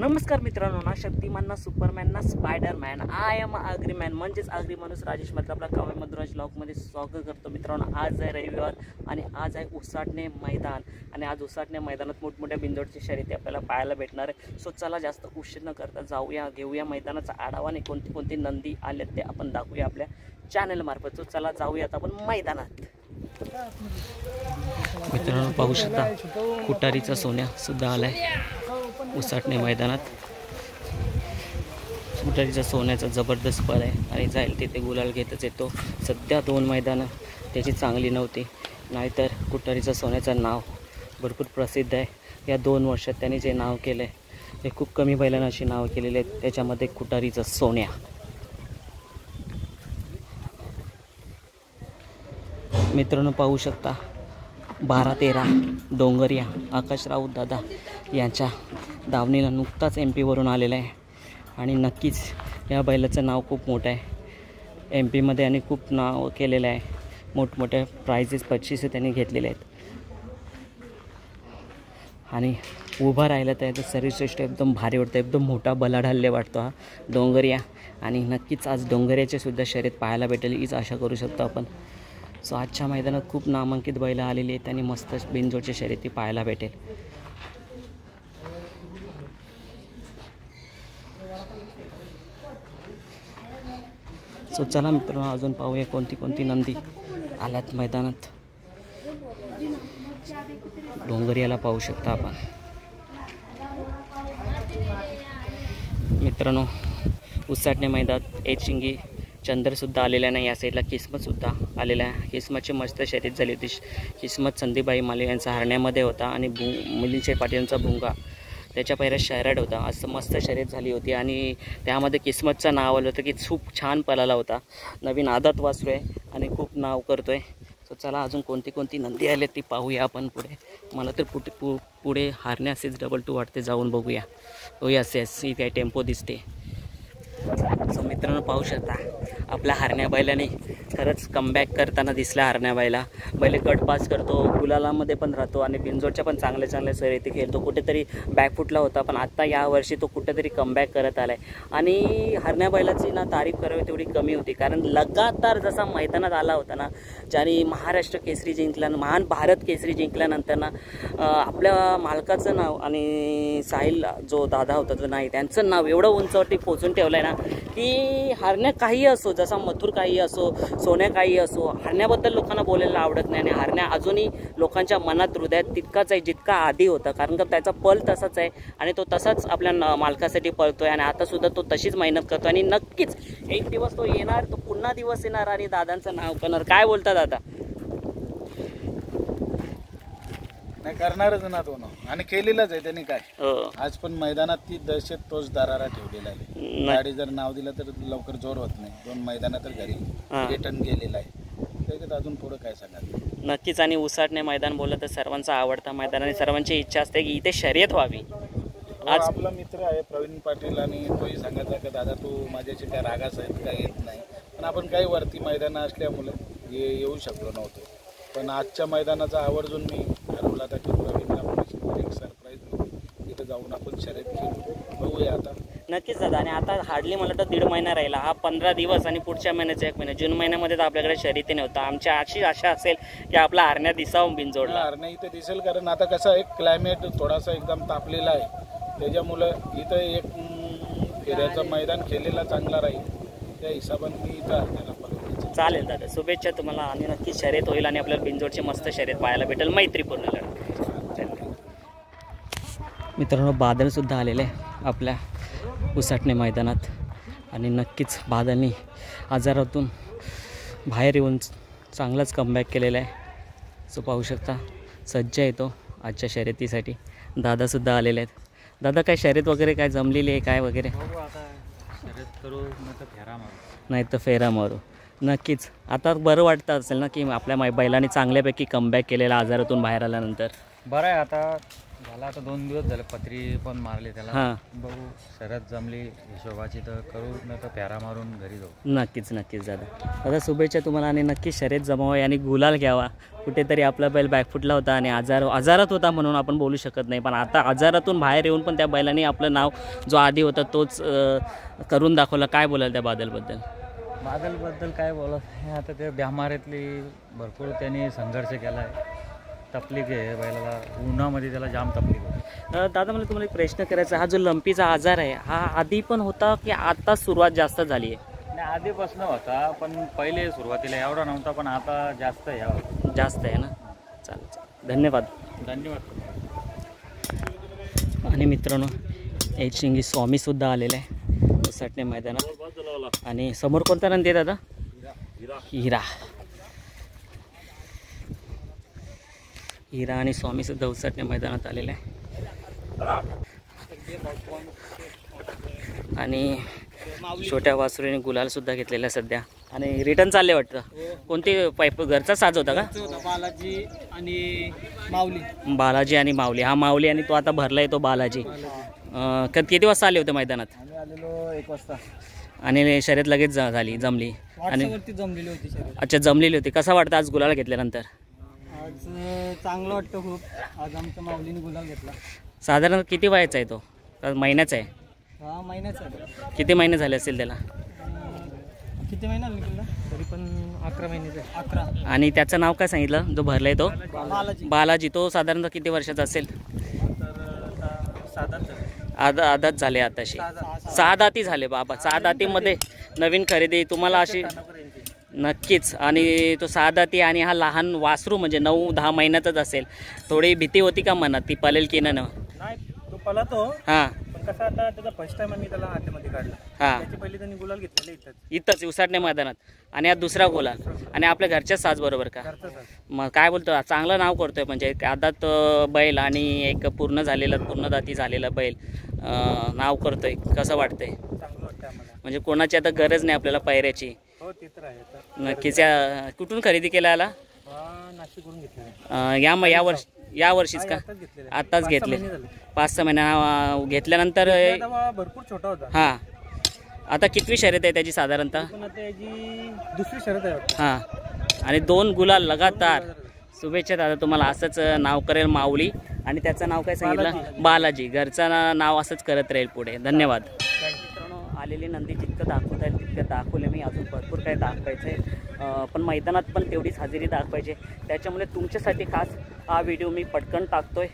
नमस्कार मित्रांनो, ना शक्तिमान ना सुपरमॅन ना स्पायडरमॅन, आय एम अग्रीमॅन म्हणजेच अग्री माणूस राजेश मतलब आपला काव्य मधुराज ब्लॉगमध्ये स्वागत करतो. मित्रांनो, आज आहे रविवार आणि आज आहे उसाटणे मैदान आणि आज उसाटणे मैदानात मोठमोठ्या बिंजोडची शर्यती आपल्याला पाहायला भेटणार आहे. सो चला जास्त उशीर न करता जाऊया, घेऊया मैदानाचा आढावा आणि कोणती कोणती नंदी आलेत ते आपण दाखवूया आपल्या चॅनलमार्फत. सो चला जाऊयात आपण मैदानात. मित्रांनो, पाहू शकता कुटारीचा सोन्या सुद्धा आलाय उसाटणे मैदानात. कुटारीचा सोन्याचा जबरदस्त पळ आहे आणि जाईल तिथे गुलाल घेतच येतो. सध्या 2 मैदानं त्याची चांगली नव्हती, नाहीतर कुटारीचा सोन्याचं नाव भरपूर प्रसिद्ध आहे. या 2 वर्षात त्यांनी जे नाव केलं आहे ते खूप कमी बैलांना अशी नाव केलेली आहेत, त्याच्यामध्ये कुटारीचा सोन्या. मित्रांनो, पाहू शकता 12-13 डोंगरिया आकाश राऊत दादा यांच्या दावणीला नुकताच MP वरून आलेला आहे आणि नक्कीच या बैलाचं नाव खूप मोठं आहे MP मध्ये आणि खूप नाव केलेलं आहे. मोठमोठ्या प्राइजेस 25 त्यांनी घेतलेले आहेत आणि उभा राहिला तर याचं शरीरश्रेष्ठ एकदम भारी वाटतं, एकदम मोठा बलाढ्य वाटतो हा डोंगरिया. आणि नक्कीच आज डोंगरियाचे सुद्धा शर्यत पाहायला भेटेल हीच आशा करू शकतो आपण. सो आजच्या मैदानात खूप नामांकित बैलं आलेली आहेत आणि मस्त बिनजोडच्या शर्यती पाहायला भेटेल. सो चला मित्रांनो, अजून पाहूया कोणती कोणती नंदी आल्यात मैदानात. डोंगरियाला पाहू शकता आपण. मित्रांनो, उसाटणे मैदानात एचिंगी चंद्रसुद्धा आलेला नाही. या साईडला किस्मतसुद्धा आलेला आहे. किस्मतची मस्त शर्यत झाली होती. किस्मत संदीपबाई माले यांचा हरण्यामध्ये होता आणि मुलींचे पाटीलचा भुंगा त्याच्या पहिल्या शहरात होता. असं मस्त शर्यत झाली होती आणि त्यामध्ये किस्मतचं नाव आलं होतं की खूप छान पळाला होता. नवीन आदत वासरू आहे आणि खूप नाव करतो आहे. सो चला अजून कोणती कोणती नंदी आले ती पाहूया आपण पुढे. मला तर पुढे हारण्या 622 वाटते, जाऊन बघूया. हो यस ही काय टेम्पो दिसते. सो मित्रांनो, पाहू शकता आपल्या हरण्या बैलाने खरंच कमबॅक करताना दिसला. हरण्या बैल गट पास करतो, गुलालामध्ये पण राहतो आणि बिंजोडच्या पण चांगल्या चांगल्या शर्यती खेळतो. कुठेतरी बॅकफुटला होता पण आत्ता यावर्षी तो कुठेतरी कमबॅक करत आला आहे. आणि हरण्या बैलाची ना तारीफ करावी तेवढी कमी होती, कारण लगातार जसा मैदानात आला होता ना, ज्याने महाराष्ट्र केसरी जिंकला, महान भारत केसरी जिंकल्यानंतर ना आपल्या मालकाचं नाव आणि साहिल जो दादा होता जो नाही त्यांचं नाव एवढं उंचावरती पोचून ठेवलं आहे ना की हरण्या काही असो, जसा मथुर काही असो, सोन्या काही असो, हरण्याबद्दल लोकांना बोलायला आवडत नाही. आणि हरण्या अजूनही लोकांच्या मनात हृदयात तितकाच आहे जितका आधी होता, कारण का त्याचा पल तसाच आहे आणि तो तसाच आपल्या मालकासाठी पळतोय आणि आतासुद्धा तो तशीच मेहनत करतो. आणि नक्कीच एक दिवस तो येणार, तो पुन्हा दिवस येणार आणि दादांचं नाव करणार. काय बोलता दादा? नाही करणारच ना तो नाव, आणि केलेलंच आहे त्यांनी. काय आज पण मैदानात ती दहशत तोच दरारा ठेवलेला आहे. गाडी जर नाव दिलं तर लवकर जोर होत नाही. 2 मैदानात तर घरी रिटर्न गेलेला आहे. त्याच्यात अजून पुढं काय सांगाल? नक्कीच. आणि उसाटणे मैदान बोललं तर सर्वांचा आवडता मैदान आणि सर्वांची इच्छा असते की इथे शर्यत व्हावी. आज आपला मित्र आहे प्रवीण पाटील आणि तोही सांगायचा की दादा तू माझ्याशी काय रागास आहेत काय येत नाही, पण आपण काही वरती मैदानं असल्यामुळे येऊ शकलो नव्हतो. पण आजच्या मैदानाचा आवर्जून मी ठरवला होता की प्रवीणला एक सरप्राईज इथं जाऊन आपण शर्यत खेळू. बघूया आता. नक्कीच दादा. आणि आता हार्डली मला तर 1.5 महिना राहिला, हा 15 दिवस आणि पुढच्या महिन्याचा 1 महिना. जून महिन्यामध्ये तर आपल्याकडे शर्यती नव्हता. आमची अशी आशा असेल की आपला हरण्या दिसावं बिनजोडला. हरण्या इथे दिसेल, कारण आता कसं आहे क्लायमेट थोडासा एकदम तापलेला आहे, त्याच्यामुळं इथं एक फेऱ्याचं मैदान खेळलेला चांगला राहील. त्या हिशोबाने मी इथं हरण्याला पकडतो. चालेल दादा, शुभेच्छा तुम्हाला आणि नक्कीच शर्यत होईल आणि आपल्याला बिनजोडची मस्त शर्यत पाहायला भेटेल, मैत्रीपूर्ण लढत. मित्रांनो, बादलसुद्धा आलेले आहे आपल्या उसाटणे मैदानात आणि नक्कीच बादलनी आजारातून बाहेर येऊन चांगलाच कमबॅक केलेला आहे. सो पाहू शकता सज्ज येतो आजच्या शर्यतीसाठी. दादासुद्धा आलेले आहेत. दादा, काय शर्यत वगैरे काय जमलेली आहे काय वगैरे? शर्यत करू नाही तर फेरा मारू. नक्कीच. आता बरं वाटतं असेल ना की आपल्या बैलाने चांगल्यापैकी कमबॅक केलेला आजारातून बाहेर आल्यानंतर? बरं आहे. आता त्याला आता 2 दिवस झाले पत्री पण मारली त्याला. हां बघू शरद जमली हिशोबाची तर करू, नाही तर फेरा मारून घरी जाऊ. नक्कीच नक्कीच दादा शुभेच्छा तुम्हाला आणि नक्कीच शर्यत जमावा आणि गुलाल घ्यावा. कुठेतरी आपला बैल बॅकफुटला होता आणि आजारात होता म्हणून आपण बोलू शकत नाही, पण आता आजारातून बाहेर येऊन पण त्या बैलाने आपलं नाव जो आधी होता तोच करून दाखवला. काय बोलाल त्या बादलबद्दल? बादलबद्दल काय बोलत आता ते ब्यामाऱ्यातली भरपूर त्यांनी संघर्ष केला आहे. तकलीफ आहे बैलाला, उन्हामध्ये त्याला जाम तकलीफ होती. दादा मला तुम्हाला एक प्रश्न करायचा, हा जो लंपीचा आजार आहे हा आधी पण होता की आता सुरुवात जास्त झाली आहे? नाही आधीपासून होता, पण पहिले सुरुवातीला एवढा नव्हता, पण आता जास्त आहे. जास्त आहे ना. चालेल धन्यवाद. धन्यवाद. आणि मित्रांनो एक शिंगी स्वामीसुद्धा आलेला आहे उसटणे मैदानात. आणि समोर कोणता नंदी आहे दादा? हिरा. हिरा आणि स्वामीसुद्धा उसटणे मैदानात आलेला आहे. आणि छोट्या वासुरीने गुलालसुद्धा घेतलेला आहे सध्या आणि रिटर्न चालले वाटतं. कोणती पाईप घरचा साज होता का? बालाजी आणि माऊली. बालाजी आणि माऊली. हा माऊली आणि तो आता भरला आहे तो बालाजी. किती वाजता आले होते मैदानात? आम्ही आलेलो 1 वाजता आणि शर्यत लगेच जमली आणि जमलेली होती शर्यत. अच्छा जमलेली होती. कसा वाटतं आज गुलाल घेतल्यानंतर? आज चांगलं वाटतं खूप. आज आमच्या माऊलीने गुलाल घेतला. साधारण किती वयाचा आहे तो? महिन्याचा आहे? 6 महिन्याचा आहे. किती महिने झाले असतील त्याला? किती महिना निघाला? तरी पण 11 महिन्याचा. 11. आणि त्याचं नाव काय सांगितलं जो भरलाय तो? बालाजी. बालाजी. तो साधारणतः किती वर्षाचा असेल? आदात झाले आताशी. 6 दाती झाले बाबा. 6 दातीमध्ये नवीन खरेदी तुम्हाला अशी नक्कीच. आणि तो 6 दाती आणि हा लहान वासरू म्हणजे 9-10 महिन्याचाच असेल. थोडी भीती होती का मनात ती पलेल की नाही? तो पळतो. हां पण कसं आता त्याचा फर्स्ट टाइम आम्ही त्याला हातामध्ये काढला. हां त्याची पहिली त्यांनी गुलाल घेतलेले इथंच उसटणे मैदानात आणि हा दुसरा गोला आणि आपल्या घरच्याच साज बरोबर का? मग काय बोलतो चांगलं नाव करतोय म्हणजे आदात बैल आणि एक पूर्ण दाती झालेला बैल नाव करतोय. कसं वाटतंय? चांगलं वाटतं आम्हाला. म्हणजे कोणाची आता गरज नाही आपल्याला पायऱ्याची. हो ते तर आहे. नक्कीच. कुठून खरेदी केला याला? नाशिकवरून घेतलेला. या वर्षीच का? आत्ताच घेतले. 5-6 महिना घेतल्यानंतर भरपूर छोटा होता. हां आता कितवी शर्यत आहे त्याची साधारणतः? त्याची दुसरी शर्यत आहे. हां आणि 2 गुलाल लगातार. शुभेच्छा दादा तुम्हाला. असंच नाव करेल माऊली आणि त्याचं नाव काय सांगितलं? बालाजी. घरचं नाव असंच करत राहील पुढे. धन्यवाद. मित्रांनो आलेली नंदी जितकं दाखवता येईल तितकं दाखवले मी. अजून भरपूर काही दाखवायचं आहे पण मैदानात पण तेवढीच हजेरी दाखवायची. त्याच्यामुळे तुमच्यासाठी खास हा व्हिडिओ मी पटकन टाकतोय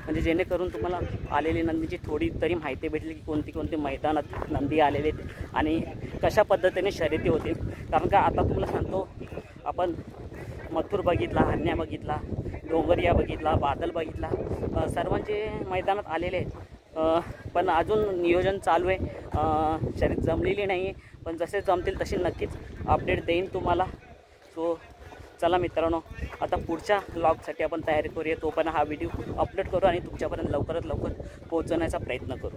म्हणजे जेणेकरून तुम्हाला आलेली नंदीची थोडी तरी माहिती भेटली की कोणती मैदानात नंदी आलेले आणि कशा पद्धतीने शर्यती होतील. कारण का आता तुम्हाला सांगतो आपण मथुर बघितला, हन्या बघितला, डोंगरिया बघितला, बादल बघितला, सर्वांचे मैदानात आलेले आहेत. पण अजून नियोजन चालू आहे. शर्यत जमलेली नाही आहे पण जसे जमतील तसे नक्कीच अपडेट देईन तुम्हाला. सो चला मित्रांनो आता पुढच्या व्लॉगसाठी आपण तयारी करूया. तोपर्यंत हा व्हिडिओ अपलोड करू आणि तुमच्यापर्यंत लवकरात लवकर पोहोचवण्याचा प्रयत्न करू.